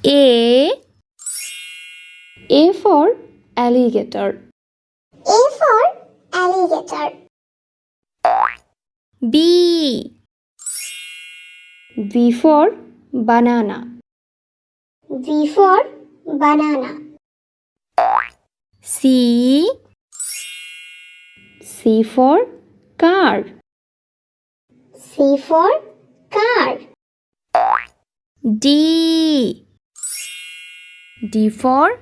A for alligator. A for alligator. B for banana. B for banana. C for car. C for car. D for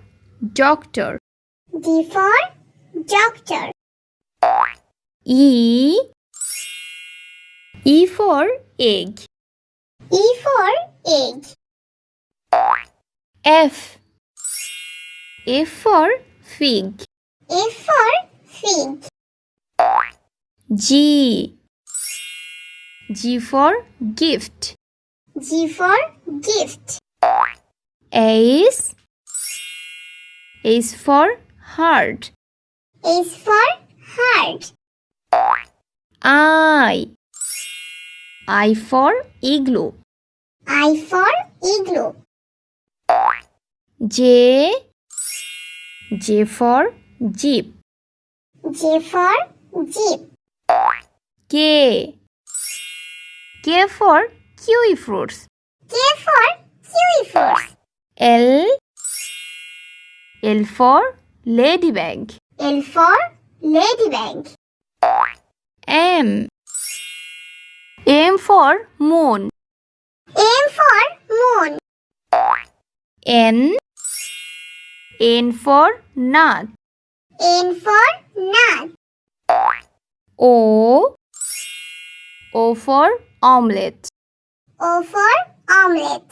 doctor. D for doctor. E for egg. E for egg. F for fig. F for fig. G for gift. G for gift. H for heart. H for heart. I for igloo. I for igloo. J for jeep. J for jeep. K for kiwi fruits. K for kiwi fruits. L for ladybug. L for ladybug. M for moon. M for moon. N for nut. N for nut. O for omelette. O for omelette.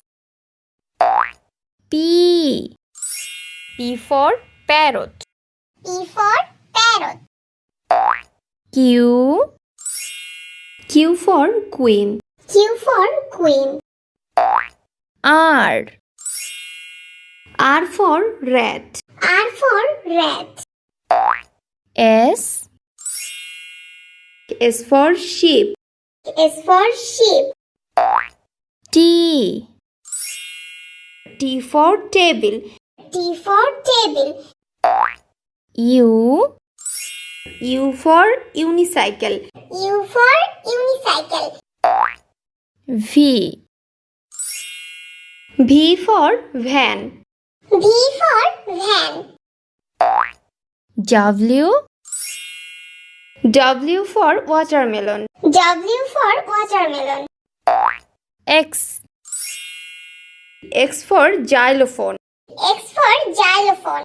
P for parrot. P for parrot. Q for queen. Q for queen. R for rat. R for rat. S for sheep. S for sheep. T for table. T for table. U for unicycle. U for unicycle. V for van. V for van. W for watermelon. W for watermelon. X for xylophone. X for xylophone.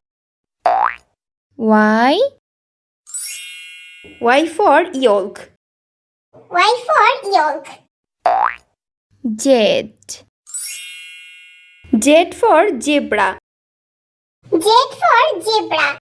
Y for yolk. Y for yolk. Z for zebra. Z for zebra.